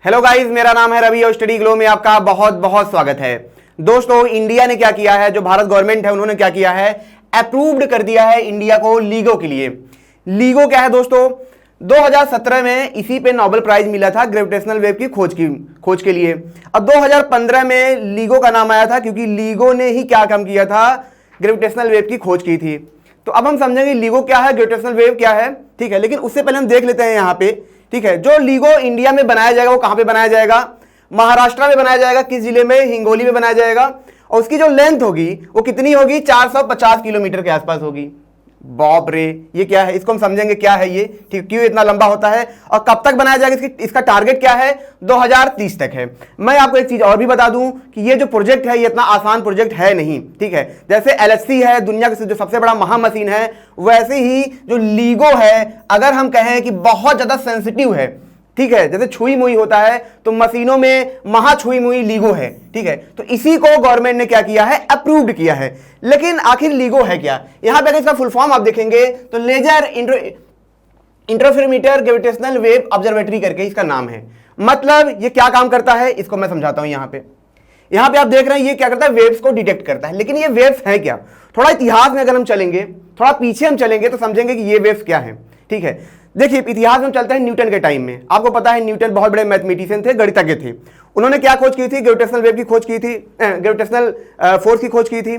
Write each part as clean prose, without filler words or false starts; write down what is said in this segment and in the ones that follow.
Hello guys, मेरा नाम है रवि और स्टडी ग्लो में आपका बहुत बहुत स्वागत है। दोस्तों, इंडिया ने क्या किया है, जो भारत गवर्नमेंट है उन्होंने क्या किया है, अप्रूव्ड कर दिया है इंडिया को लीगो के लिए। लीगो क्या है दोस्तों, 2017 में इसी पे नोबेल प्राइज मिला था ग्रेविटेशनल वेव की खोज के लिए। अब 2015 में लीगो का नाम आया था क्योंकि लीगो ने ही क्या काम किया था, ग्रेविटेशनल वेव की खोज की थी। तो अब हम समझेंगे लीगो क्या है, ग्रेविटेशनल वेव क्या है, ठीक है। लेकिन उससे पहले हम देख लेते हैं यहाँ पे, ठीक है। जो लीगो इंडिया में बनाया जाएगा वो कहां पे बनाया जाएगा, महाराष्ट्र में बनाया जाएगा। किस जिले में, हिंगोली में बनाया जाएगा। और उसकी जो लेंथ होगी वो कितनी होगी, 450 किलोमीटर के आसपास होगी। बाप रे, ये क्या है, इसको हम समझेंगे क्या है ये, ठीक, क्यों इतना लंबा होता है और कब तक बनाया जाएगा, इसका टारगेट क्या है, 2030 तक है। मैं आपको एक चीज और भी बता दूं कि ये जो प्रोजेक्ट है ये इतना आसान प्रोजेक्ट है नहीं, ठीक है। जैसे LHC है दुनिया की जो सबसे बड़ा महामशीन है, वैसे ही जो लीगो है, अगर हम कहें कि बहुत ज्यादा सेंसिटिव है, ठीक है। जैसे छुई मुई होता है तो मशीनों में महा छुई मुई लीगो है, ठीक है। तो इसी को गवर्नमेंट ने क्या किया है, अप्रूव्ड किया है। लेकिन आखिर लीगो है क्या, यहां पे अगर इसका फुल फॉर्म आप देखेंगे तो laser interferometer gravitational wave observatory करके इसका नाम है। मतलब ये क्या काम करता है, इसको मैं समझाता हूं। यहां पे आप देख रहे हैं ये क्या करता है, वेव्स को डिटेक्ट करता है। लेकिन ये वेव्स है क्या, थोड़ा इतिहास में अगर हम चलेंगे, थोड़ा पीछे हम चलेंगे तो समझेंगे कि ये वेव्स क्या है, ठीक है। देखिए, इतिहास में चलते हैं न्यूटन के टाइम में। आपको पता है न्यूटन बहुत बड़े मैथमेटिशियन थे, गणितज्ञ थे। उन्होंने क्या खोज की थी, ग्रेविटेशनल वेव की खोज की थी, ग्रेविटेशनल फोर्स की खोज की थी।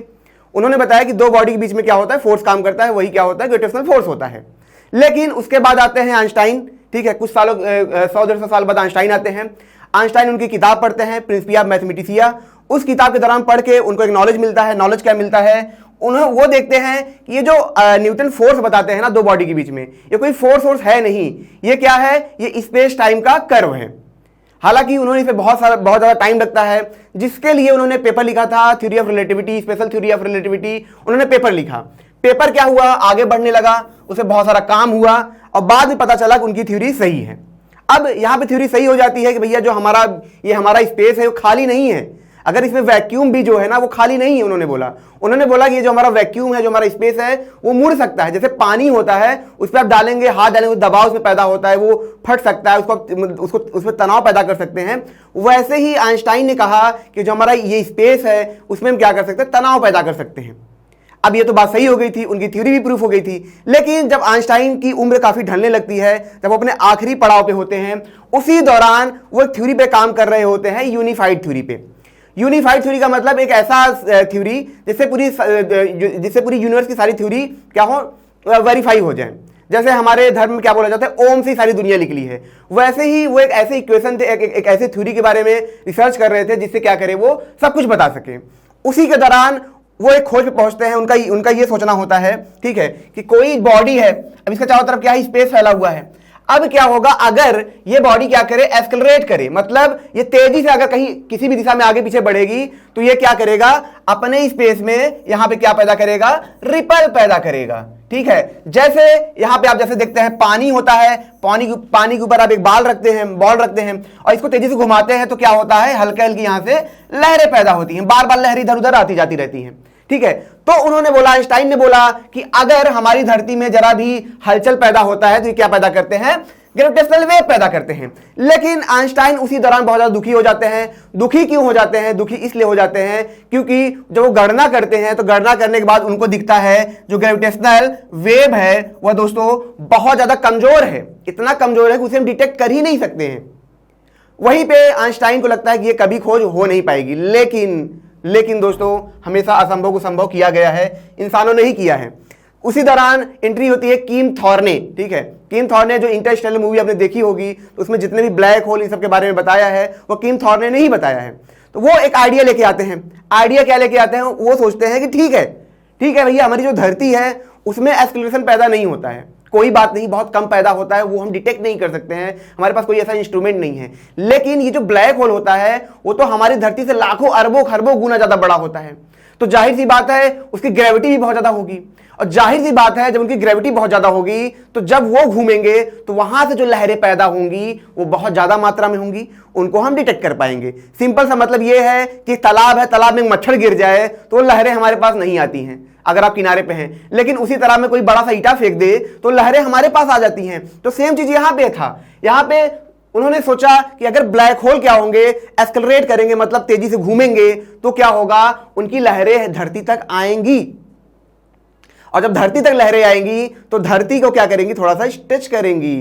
उन्होंने बताया कि दो बॉडी के बीच में क्या होता है, फोर्स काम करता है, वही क्या होता है, ग्रेविटेशनल फोर्स होता है। लेकिन उसके बाद आते हैं आइंस्टाइन, ठीक है। कुछ सालों 100-150 साल बाद आइंस्टाइन आते हैं। आइंस्टाइन उनकी किताब पढ़ते हैं, प्रिंसिपी ऑफ मैथमेटिसिया। उस किताब के दौरान पढ़ के उनको एक नॉलेज मिलता है। नॉलेज क्या मिलता है, उन्हें वो देखते हैं कि ये जो न्यूटन फोर्स बताते हैं ना दो बॉडी के बीच में, ये कोई फोर्स है नहीं, ये क्या है, ये स्पेस टाइम का कर्व है। हालांकि उन्होंने इसे बहुत ज्यादा टाइम लगता है, जिसके लिए उन्होंने पेपर लिखा था, theory of relativity, special theory of relativity. उन्होंने पेपर लिखा। पेपर क्या हुआ, आगे बढ़ने लगा, उसे बहुत सारा काम हुआ और बाद में पता चला कि उनकी थ्योरी सही है। अब यहां पे थ्योरी सही हो जाती है कि भैया जो हमारा स्पेस है वो खाली नहीं है, अगर इसमें वैक्यूम भी जो है ना वो खाली नहीं है। उन्होंने बोला कि ये जो हमारा वैक्यूम है, जो हमारा स्पेस है, वो मुड़ सकता है। जैसे पानी होता है, उस पर आप डालेंगे, हाथ डालेंगे, दबाव उसमें पैदा होता है, वो फट सकता है, उसको उसमें तनाव पैदा कर सकते हैं। वैसे ही आइंस्टाइन ने कहा कि जो हमारा ये स्पेस है उसमें हम क्या कर सकते हैं, तनाव पैदा कर सकते हैं। अब ये तो बात सही हो गई थी, उनकी थ्योरी भी प्रूफ हो गई थी। लेकिन जब आइंस्टाइन की उम्र काफी ढलने लगती है, जब वो अपने आखिरी पड़ाव पे होते हैं, उसी दौरान वो थ्योरी पे काम कर रहे होते हैं, यूनिफाइड थ्योरी पे। यूनिफाइड थ्योरी का मतलब एक ऐसा थ्योरी जिससे पूरी यूनिवर्स की सारी थ्योरी क्या हो, वेरीफाई हो जाए। जैसे हमारे धर्म में क्या बोला जाता है, ओम से सारी दुनिया निकली है, वैसे ही वो एक ऐसे इक्वेशन थे, एक ऐसे थ्योरी के बारे में रिसर्च कर रहे थे जिससे क्या करे, वो सब कुछ बता सके। उसी के दौरान वो एक खोज पे पहुंचते हैं। उनका ये सोचना होता है, ठीक है, कि कोई बॉडी है, अब इसका चारों तरफ क्या है, स्पेस फैला हुआ है। अब क्या होगा, अगर ये बॉडी क्या करे, एक्सेलरेट करे, मतलब ये तेजी से अगर कहीं किसी भी दिशा में आगे पीछे बढ़ेगी तो ये क्या करेगा, अपने स्पेस में यहां पे क्या पैदा करेगा, रिपल पैदा करेगा, ठीक है। जैसे यहां पे आप जैसे देखते हैं पानी होता है, पानी के ऊपर आप एक बॉल रखते हैं और इसको तेजी से घुमाते हैं तो क्या होता है, हल्के हल्की यहां से लहरें पैदा होती हैं, बार बार लहरें इधर उधर आती जाती रहती हैं, ठीक है। तो उन्होंने बोला, आइंस्टाइन ने बोला कि अगर हमारी धरती में जरा भी हलचल पैदा होता है तो ये क्या पैदा करते हैं, ग्रेविटेशनल वेव पैदा करते हैं। लेकिन आइंस्टाइन उसी दौरान बहुत ज्यादा दुखी हो जाते हैं। दुखी क्यों हो जाते हैं, दुखी इसलिए हो जाते हैं क्योंकि जब वो गणना करते हैं तो गणना करने के बाद उनको दिखता है जो ग्रेविटेशनल वेव है वह दोस्तों बहुत ज्यादा कमजोर है, इतना कमजोर है कि उसे हम डिटेक्ट कर ही नहीं सकते हैं। वहीं पे आइंस्टाइन को लगता है कि ये कभी खोज हो नहीं पाएगी। लेकिन दोस्तों, हमेशा असंभव को संभव किया गया है, इंसानों ने ही किया है। उसी दौरान एंट्री होती है किम थॉर्ने, ठीक है। किम थॉर्ने जो इंटरस्टेलर मूवी आपने देखी होगी, तो उसमें जितने भी ब्लैक होल इन सब के बारे में बताया है वो किम थॉर्ने ने ही बताया है। तो वो एक आइडिया लेके आते हैं। आइडिया क्या लेके आते हैं, वो सोचते हैं कि ठीक है भैया, हमारी जो धरती है उसमें एक्सेलरेशन पैदा नहीं होता है, कोई बात नहीं, बहुत कम पैदा होता है, वो हम डिटेक्ट नहीं कर सकते हैं, हमारे पास कोई ऐसा इंस्ट्रूमेंट नहीं है। लेकिन ये जो ब्लैक होल होता है वो तो हमारी धरती से लाखों अरबों खरबों गुना ज्यादा बड़ा होता है। तो जाहिर सी बात है उसकी ग्रेविटी भी बहुत ज्यादा होगी, और जाहिर सी बात है जब उनकी ग्रेविटी बहुत ज्यादा होगी तो जब वो घूमेंगे तो वहां से जो लहरें पैदा होंगी वो बहुत ज्यादा मात्रा में होंगी, उनको हम डिटेक्ट कर पाएंगे। सिंपल सा मतलब ये है कि तालाब है, तालाब में मच्छर गिर जाए तो वो लहरें हमारे पास नहीं आती हैं अगर आप किनारे पे हैं, लेकिन उसी तरह में कोई बड़ा सा ईटा फेंक दे तो लहरें हमारे पास आ जाती हैं। तो सेम चीज यहां पे था, यहां पे उन्होंने सोचा कि अगर ब्लैक होल क्या होंगे, एक्सेलरेट करेंगे, मतलब तेजी से घूमेंगे, तो क्या होगा, उनकी लहरें धरती तक आएंगी, और जब धरती तक लहरें आएंगी तो धरती को क्या करेंगी, थोड़ा सा स्ट्रेच करेंगी,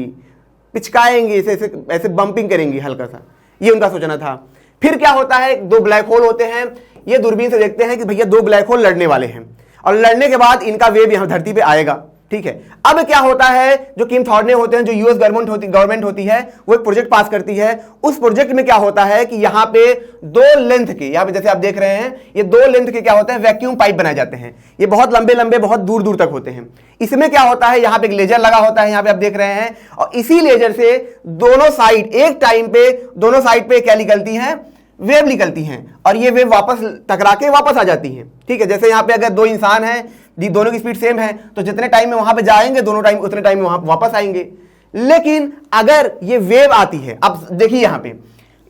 पिचकाएंगी, ऐसे ऐसे बंपिंग करेंगी हल्का सा। ये उनका सोचना था। फिर क्या होता है, दो ब्लैक होल होते हैं, ये दूरबीन से देखते हैं कि भैया दो ब्लैक होल लड़ने वाले हैं, और लड़ने के बाद इनका वेव यहां धरती पे आएगा, ठीक है। अब क्या होता है, जो किम थॉर्ने होते हैं, जो यूएस गवर्नमेंट होती है, वो एक प्रोजेक्ट पास करती है। उस प्रोजेक्ट में क्या होता है कि यहां पे दो लेंथ के, यहां पे जैसे आप देख रहे हैं, ये दो लेंथ के क्या होते हैं, वैक्यूम पाइप बनाए जाते हैं। ये बहुत लंबे लंबे, बहुत दूर दूर तक होते हैं। इसमें क्या होता है, यहां पे एक लेजर लगा होता है, यहां पे आप देख रहे हैं, और इसी लेजर से दोनों साइड, एक टाइम पे दोनों साइड पे क्या निकलती है, वेव निकलती हैं, और ये वेव वापस टकरा के वापस आ जाती हैं, ठीक है। जैसे यहाँ पे अगर दो इंसान हैं, दोनों की स्पीड सेम है, तो जितने टाइम में वहां पे जाएंगे, दोनों टाइम उतने टाइम में वहां वापस आएंगे। लेकिन अगर ये वेव आती है, अब देखिए यहाँ पे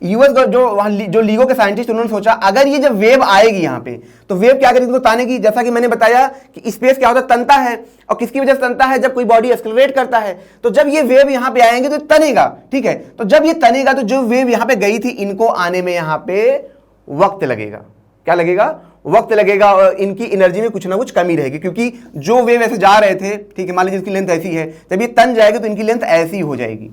यूएस जो लीगो के साइंटिस्ट, उन्होंने सोचा अगर ये जब वेव आएगी यहाँ पे, तो वेव क्या करेगी, इसको तानेगी। जैसा कि मैंने बताया कि स्पेस क्या होता है, तनता है, और किसकी वजह से तनता है, जब कोई बॉडी एक्सेलरेट करता है, तो जब ये वेव यहाँ पे आएंगे तो तनेगा, ठीक है। तो जब ये तनेगा तो जो वेव यहाँ पे गई थी, इनको आने में यहाँ पे वक्त लगेगा। क्या लगेगा, वक्त लगेगा, और इनकी एनर्जी में कुछ ना कुछ कमी रहेगी, क्योंकि जो वेव ऐसे जा रहे थे, ठीक है, मान लीजिए इसकी लेंथ ऐसी है, जब ये तन जाएगी तो इनकी लेंथ ऐसी हो जाएगी।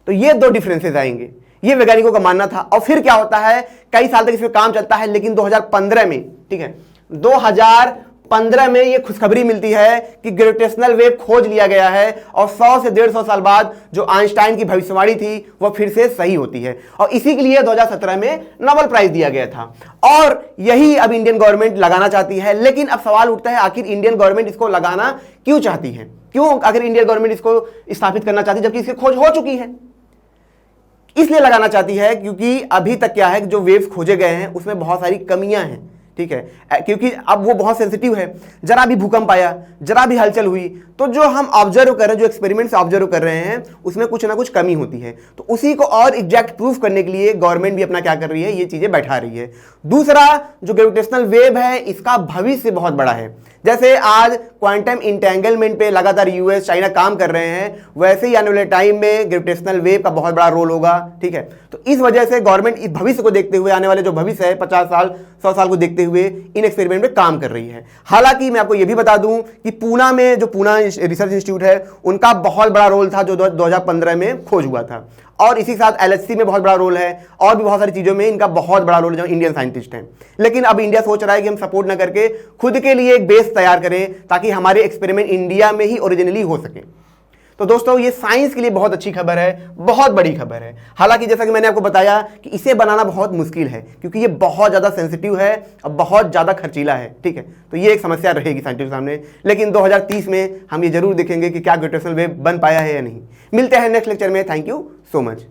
तो ये दो डिफरेंसेस आएंगे, ये वैज्ञानिकों का मानना था। और फिर क्या होता है, कई साल तक इस पर काम चलता है, लेकिन 2015 में, ठीक है, 2015 में ये खुशखबरी मिलती है कि ग्रेविटेशनल वेव खोज लिया गया है, और 100 से 150 साल बाद जो आइंस्टाइन की भविष्यवाणी थी वो फिर से सही होती है, और इसी के लिए 2017 में नोबेल प्राइज दिया गया था। और यही अब इंडियन गवर्नमेंट लगाना चाहती है। लेकिन अब सवाल उठता है, आखिर इंडियन गवर्नमेंट इसको लगाना क्यों चाहती है, क्यों अगर इंडियन गवर्नमेंट इसको स्थापित करना चाहती है, जबकि इसकी खोज हो चुकी है। इसलिए लगाना चाहती है क्योंकि अभी तक क्या है कि जो वेव्स खोजे गए हैं उसमें बहुत सारी कमियां हैं, ठीक है, क्योंकि अब वो बहुत सेंसिटिव है। जरा भी भूकंप आया, जरा भी हलचल हुई, तो जो हम ऑब्जर्व कर रहे हैं, जो एक्सपेरिमेंट से ऑब्जर्व कर रहे हैं, उसमें कुछ ना कुछ कमी होती है। तो उसी को और एग्जैक्ट प्रूफ करने के लिए गवर्नमेंट भी अपना क्या कर रही है, ये चीजें बैठा रही है। दूसरा, जो ग्रेविटेशनल वेव है, इसका भविष्य बहुत बड़ा है। जैसे आज क्वांटम इंटेंगलमेंट पे लगातार यूएस, चाइना काम कर रहे हैं, वैसे ही आने वाले टाइम में ग्रेविटेशनल वेव का बहुत बड़ा रोल होगा, ठीक है। तो इस वजह से गवर्नमेंट इस भविष्य को देखते हुए, आने वाले जो भविष्य है 50 साल 100 साल को देखते हुए, इन एक्सपेरिमेंट में काम कर रही है। हालांकि मैं आपको यह भी बता दूं कि पूना में, जो पूना रिसर्च इंस्टीट्यूट है, उनका बहुत बड़ा रोल था जो 2015 में खोज हुआ था, और इसी के साथ एलएचसी में बहुत बड़ा रोल है, और भी बहुत सारी चीजों में इनका बहुत बड़ा रोल है, जो इंडियन साइंटिस्ट हैं। लेकिन अब इंडिया सोच रहा है कि हम सपोर्ट ना करके खुद के लिए एक बेस तैयार करें, ताकि हमारे एक्सपेरिमेंट इंडिया में ही ओरिजिनली हो सके। तो दोस्तों, ये साइंस के लिए बहुत अच्छी खबर है, बहुत बड़ी खबर है। हालांकि जैसा कि मैंने आपको बताया कि इसे बनाना बहुत मुश्किल है, क्योंकि ये बहुत ज़्यादा सेंसिटिव है और बहुत ज़्यादा खर्चीला है, ठीक है। तो ये एक समस्या रहेगी साइंटिस्ट सामने। लेकिन 2030 में हम ये जरूर देखेंगे कि क्या ग्रेविटेशनल वेव बन पाया है या नहीं। मिलते हैं नेक्स्ट लेक्चर में। Thank you so much.